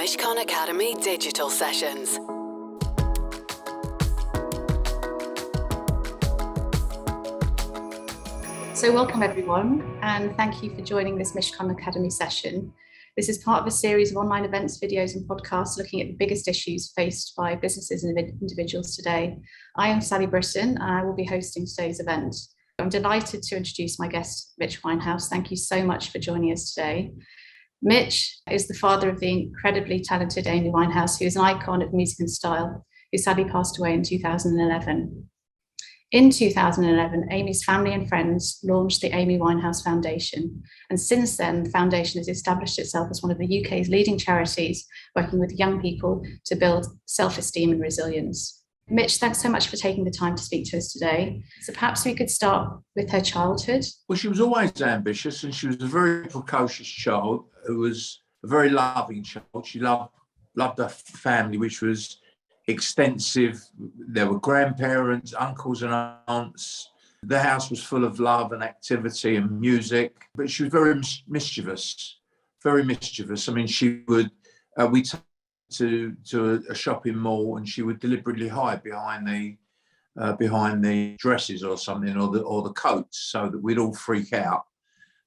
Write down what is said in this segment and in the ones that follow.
Mishcon Academy Digital Sessions. So welcome everyone, and thank you for joining this Mishcon Academy session. This is part of a series of online events, videos and podcasts looking at the biggest issues faced by businesses and individuals today. I am Sally Britton and I will be hosting today's event. I'm delighted to introduce my guest, Mitch Winehouse. Thank you so much for joining us today. Mitch is the father of the incredibly talented Amy Winehouse, who is an icon of music and style, who sadly passed away in 2011. In 2011, Amy's family and friends launched the Amy Winehouse Foundation. And since then, the foundation has established itself as one of the UK's leading charities, working with young people to build self-esteem and resilience. Mitch, thanks so much for taking the time to speak to us today. So perhaps we could start with her childhood. Well, she was always ambitious and she was a very precocious child who was a very loving child. She loved her family, which was extensive. There were grandparents, uncles and aunts. The house was full of love and activity and music, but she was very mischievous, very mischievous. I mean, she would, we took to a shopping mall and she would deliberately hide behind the dresses or something, or the coats, so that we'd all freak out,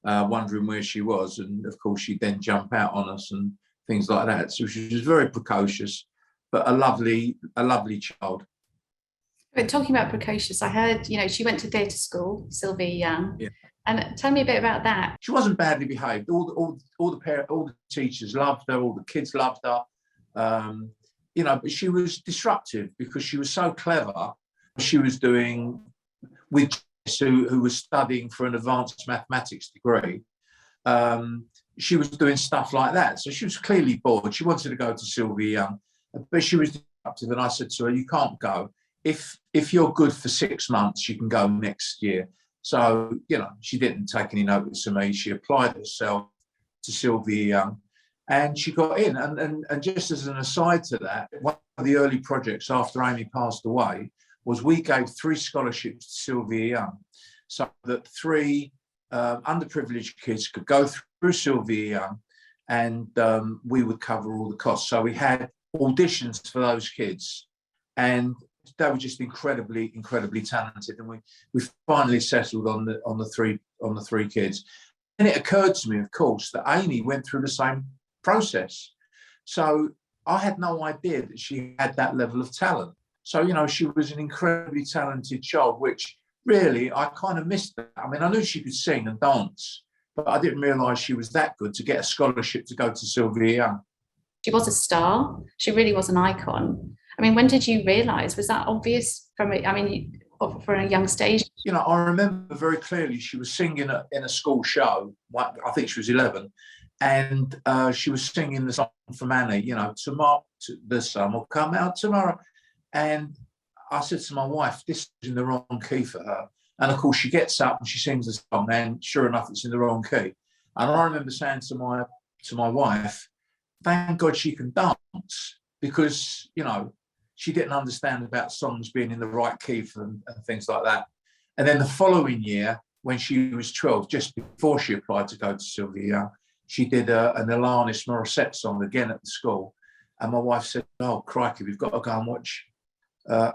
wondering where she was. And of course, she'd then jump out on us and things like that. So she was very precocious, but a lovely child. But talking about precocious, I heard, she went to theatre school, Sylvia Young. Yeah. And tell me a bit about that. She wasn't badly behaved. All the teachers loved her. All the kids loved her. But she was disruptive because she was so clever. She was doing with Jess, who was studying for an advanced mathematics degree. She was doing stuff like that. So she was clearly bored. She wanted to go to Sylvia Young, but she was disruptive. And I said to her, "You can't go. If you're good for 6 months, you can go next year." So, she didn't take any notice of me. She applied herself to Sylvia Young and she got in. And just as an aside to that, one of the early projects after Amy passed away was we gave 3 scholarships to Sylvia Young so that 3 underprivileged kids could go through Sylvia Young and we would cover all the costs. So we had auditions for those kids and they were just incredibly talented, and we finally settled on the three kids. And it occurred to me, of course, that Amy went through the same process. So I had no idea that she had that level of talent. So, she was an incredibly talented child, which really I kind of missed that. I mean, I knew she could sing and dance, but I didn't realise she was that good to get a scholarship to go to Sylvia Young. She was a star. She really was an icon. I mean, when did you realise? Was that obvious from a young stage? I remember very clearly she was singing in a school show. I think she was 11. And she was singing the song from Annie, tomorrow, the sun will come out tomorrow. And I said to my wife, this is in the wrong key for her. And of course, she gets up and she sings the song, and sure enough, it's in the wrong key. And I remember saying to my wife, thank God she can dance, because, she didn't understand about songs being in the right key for them and things like that. And then the following year, when she was 12, just before she applied to go to Sylvia Young, she did an Alanis Morissette song again at the school. And my wife said, "Oh, crikey, we've got to go and watch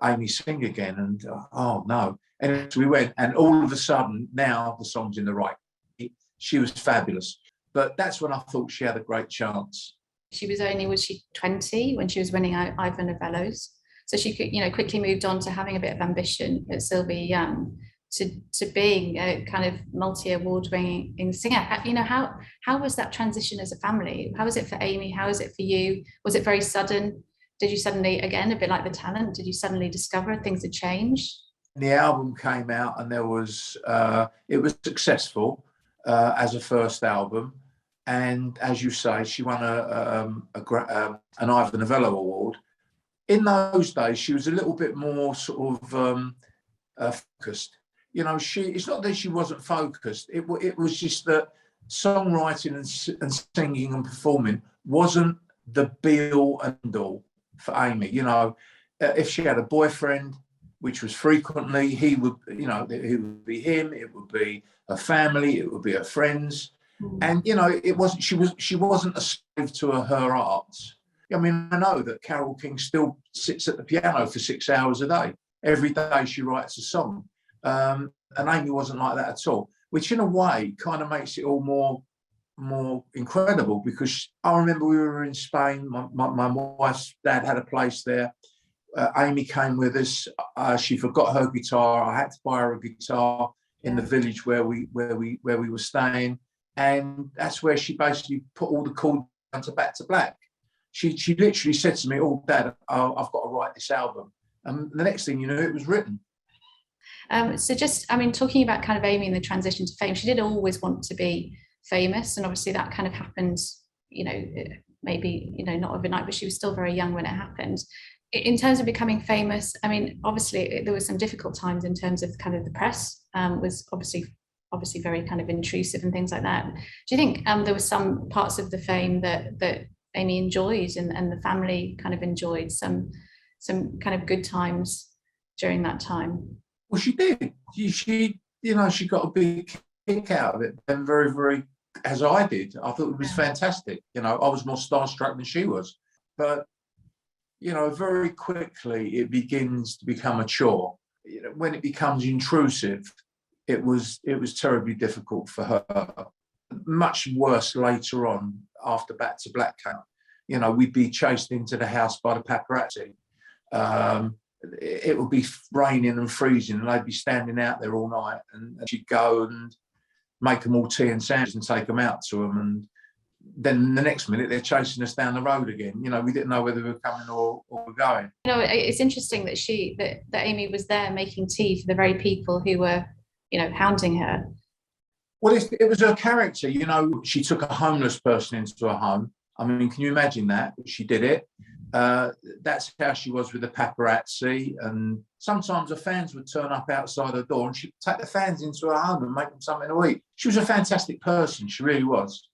Amy sing again." And oh, no. And so we went, and all of a sudden, now the song's in the right key. She was fabulous. But that's when I thought she had a great chance. Was she 20 when she was winning Ivor Novello's? So she quickly moved on to having a bit of ambition at Sylvia Young, to being a kind of multi-award-winning singer. How was that transition as a family? How was it for Amy? How was it for you? Was it very sudden? Did you suddenly, again, a bit like The Talent, did you suddenly discover things had changed? The album came out and it was successful as a first album. And as you say, she won an Ivor Novello award. In those days, she was a little bit more sort of focused. It's not that she wasn't focused. It was just that songwriting and singing and performing wasn't the be-all and all for Amy. If she had a boyfriend, which was frequently, he would be him. It would be her family. It would be her friends. And it wasn't. She wasn't a slave to her art. I mean, I know that Carole King still sits at the piano for 6 hours a day. Every day she writes a song. And Amy wasn't like that at all, which in a way kind of makes it all more incredible, because I remember we were in Spain. My wife's dad had a place there. Amy came with us. She forgot her guitar. I had to buy her a guitar in the village where we were staying, and that's where she basically put all the chords into Back to Black. She literally said to me, "Oh, Dad, I've got to write this album," and the next thing you know, it was written. So just, I mean, talking about kind of Amy and the transition to fame, she did always want to be famous, and obviously that kind of happened, maybe, not overnight, but she was still very young when it happened. In terms of becoming famous, I mean, obviously there were some difficult times in terms of kind of the press was obviously very kind of intrusive and things like that. Do you think there were some parts of the fame that Amy enjoyed and the family kind of enjoyed, some kind of good times during that time? Well, she did. She got a big kick out of it, and very, very, as I did. I thought it was fantastic. I was more starstruck than she was. But, very quickly it begins to become a chore. When it becomes intrusive, it was terribly difficult for her. Much worse later on, after Back to Black came. We'd be chased into the house by the paparazzi. It would be raining and freezing, and they'd be standing out there all night, and she'd go and make them all tea and sandwiches and take them out to them, and then the next minute they're chasing us down the road again. We didn't know whether we were coming or we're going. It's interesting that that Amy was there making tea for the very people who were, hounding her. Well, it was her character. She took a homeless person into her home. I mean, can you imagine that? She did it. That's how she was with the paparazzi, and sometimes the fans would turn up outside her door and she'd take the fans into her home and make them something to eat. She was a fantastic person. She really was.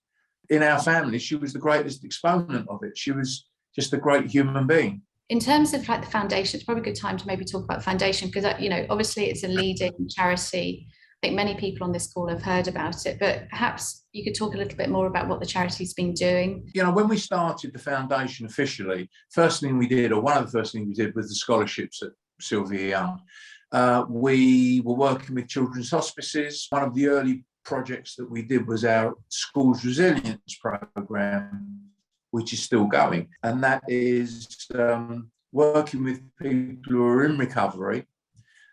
In our family, she was the greatest exponent of it. She was just a great human being. In terms of like the foundation, it's probably a good time to maybe talk about the foundation, because obviously it's a leading charity. I think many people on this call have heard about it, but perhaps you could talk a little bit more about what the charity's been doing. When we started the foundation officially, one of the first things we did was the scholarships at Sylvia Young. We were working with children's hospices. One of the early projects that we did was our schools resilience program, which is still going, and that is working with people who are in recovery,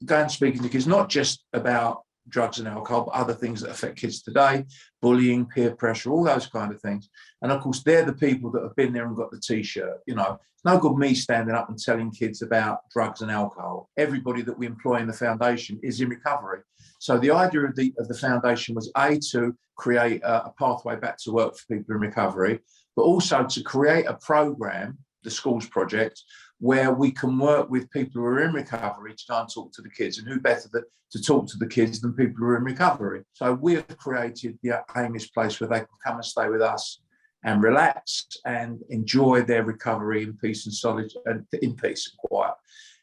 going speaking to kids, not just about drugs and alcohol, but other things that affect kids today, bullying, peer pressure, all those kind of things. And of course, they're the people that have been there and got the T-shirt. It's no good me standing up and telling kids about drugs and alcohol. Everybody that we employ in the foundation is in recovery. So the idea of the foundation was to create a pathway back to work for people in recovery, but also to create a program, the Schools Project, where we can work with people who are in recovery to go and talk to the kids. And who better to talk to the kids than people who are in recovery? So we have created the Amy's Place, where they can come and stay with us and relax and enjoy their recovery in peace and solitude, and in peace and quiet.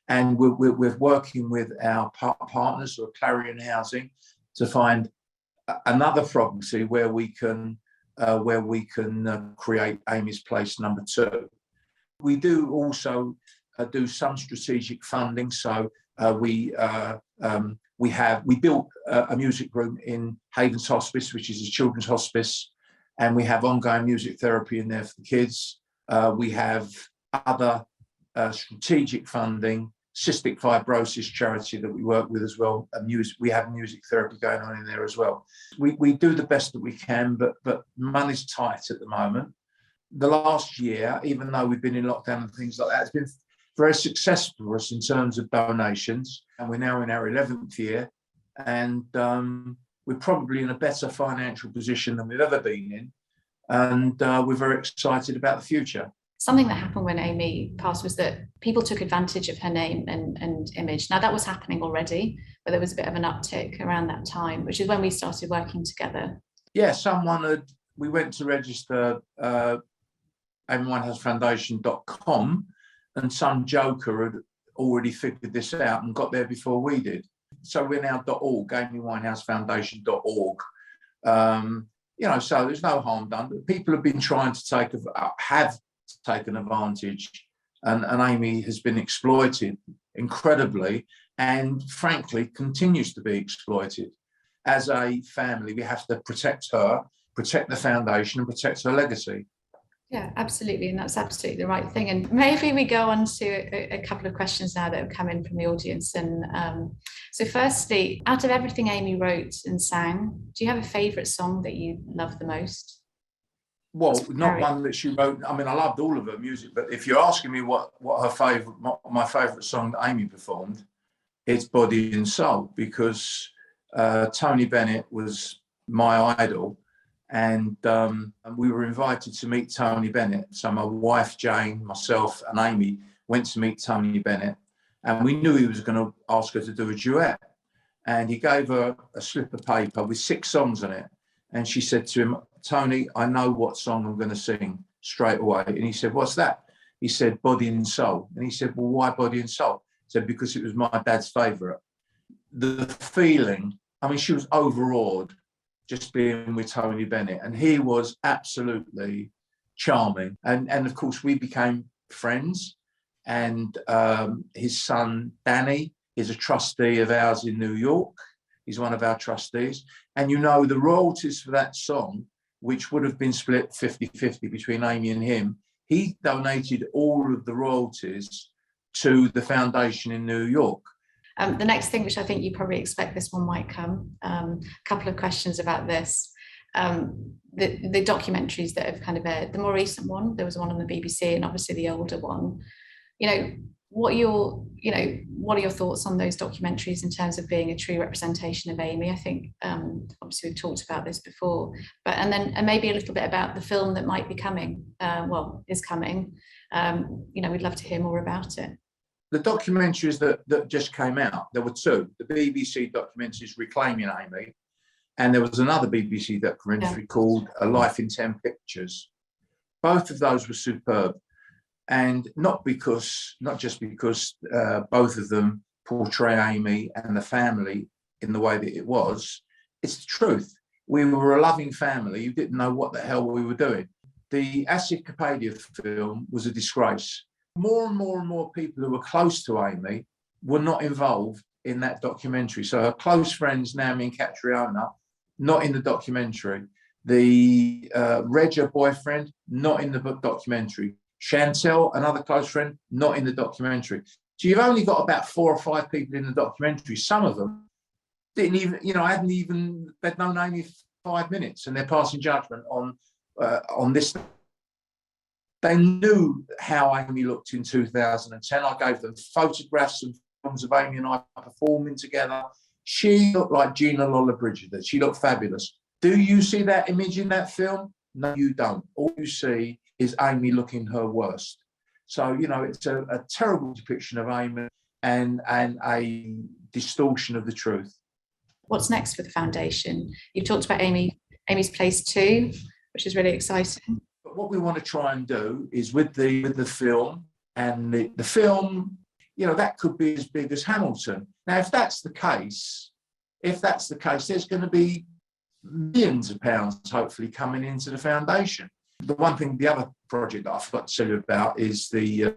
And we're working with our partners, who are Clarion Housing, to find another property where we can create Amy's Place number 2. We do also do some strategic funding. So we built a music room in Havens Hospice, which is a children's hospice, and we have ongoing music therapy in there for the kids. We have other strategic funding, cystic fibrosis charity that we work with as well. We have music therapy going on in there as well. We do the best that we can, but money's tight at the moment. The last year, even though we've been in lockdown and things like that, it's been very successful for us in terms of donations. And we're now in our 11th year, and we're probably in a better financial position than we've ever been in. And we're very excited about the future. Something that happened when Amy passed was that people took advantage of her name and image. Now, that was happening already, but there was a bit of an uptick around that time, which is when we started working together. Yeah, we went to register amywinehouseffoundation.com, and some joker had already figured this out and got there before we did. So we're now .org, amywinehouseffoundation.org. So there's no harm done. But people have been trying to taken advantage, and Amy has been exploited incredibly, and frankly continues to be exploited. As a family, we have to protect her, protect the foundation, and protect her legacy. Yeah, absolutely. And that's absolutely the right thing. And maybe we go on to a couple of questions now that have come in from the audience. And so firstly, out of everything Amy wrote and sang, do you have a favourite song that you love the most? Well, not one that she wrote. I mean, I loved all of her music, but if you're asking me what my favourite song that Amy performed, it's Body and Soul, because Tony Bennett was my idol. And we were invited to meet Tony Bennett. So my wife, Jane, myself and Amy went to meet Tony Bennett. And we knew he was going to ask her to do a duet. And he gave her a slip of paper with 6 songs on it. And she said to him, Tony, I know what song I'm going to sing straight away. And he said, what's that? He said, Body and Soul. And he said, well, why Body and Soul? He said, because it was my dad's favourite. The feeling, I mean, she was overawed just being with Tony Bennett, and he was absolutely charming. And of course, we became friends. And his son, Danny, is a trustee of ours in New York. He's one of our trustees. And the royalties for that song, which would have been split 50-50 between Amy and him, he donated all of the royalties to the foundation in New York. The next thing, which I think you probably expect this one might come, a couple of questions about this. The documentaries that have kind of aired, the more recent one, there was one on the BBC, and obviously the older one. What are your thoughts on those documentaries in terms of being a true representation of Amy? I think obviously we've talked about this before, and maybe a little bit about the film that might be coming. Is coming. We'd love to hear more about it. The documentaries that just came out, there were 2. The BBC documentaries Reclaiming Amy, and there was another BBC documentary called A Life in 10 Pictures. Both of those were superb. And not just because both of them portray Amy and the family in the way that it was. It's the truth. We were a loving family. You didn't know what the hell we were doing. The Acid Capadia film was a disgrace. More and more people who were close to Amy were not involved in that documentary. So her close friends, Naomi and Catriona, not in the documentary. The Regia boyfriend, not in the documentary. Chantel, another close friend, not in the documentary. So you've only got about 4 or 5 people in the documentary. Some of them didn't even, they'd known Amy for 5 minutes, and they're passing judgment on this. They knew how Amy looked in 2010. I gave them photographs and films of Amy and I performing together. She looked like Gina Lollobrigida. She looked fabulous. Do you see that image in that film? No, you don't. All you see is Amy looking her worst. So, it's a terrible depiction of Amy and a distortion of the truth. What's next for the foundation? You've talked about Amy's Place 2, which is really exciting. But what we want to try and do is with the film, and the film, that could be as big as Hamilton. Now, if that's the case, there's going to be millions of pounds hopefully coming into the foundation. The other project that I forgot to tell you about is the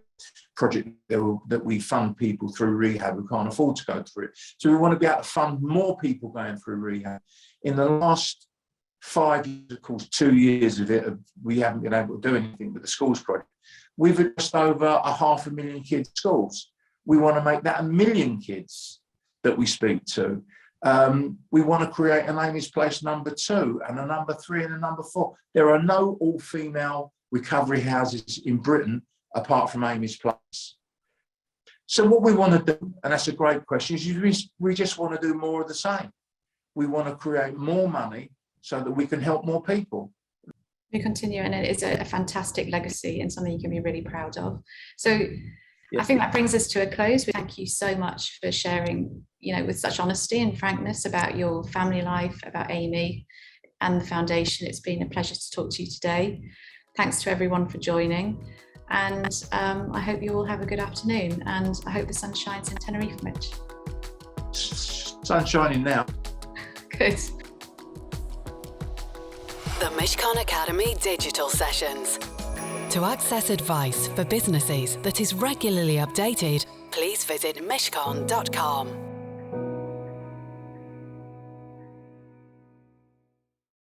project that we fund people through rehab who can't afford to go through it. So we want to be able to fund more people going through rehab. In the last 5 years, of course, 2 years of it, we haven't been able to do anything with the schools project. We've addressed over 500,000 kids' schools. We want to make that 1 million kids that we speak to. We want to create an Amy's Place number 2 and a number 3 and a number 4. There are no all-female recovery houses in Britain apart from Amy's Place. So what we want to do, and that's a great question, is we just want to do more of the same. We want to create more money so that we can help more people. We continue, and it is a fantastic legacy and something you can be really proud of. So yes. I think that brings us to a close. We thank you so much for sharing, with such honesty and frankness about your family life, about Amy and the foundation. It's been a pleasure to talk to you today. Thanks to everyone for joining. And I hope you all have a good afternoon. And I hope the sun shines in Tenerife, Mitch. Sun's shining now. Good. The Mishcon Academy Digital Sessions. To access advice for businesses that is regularly updated, please visit mishcon.com.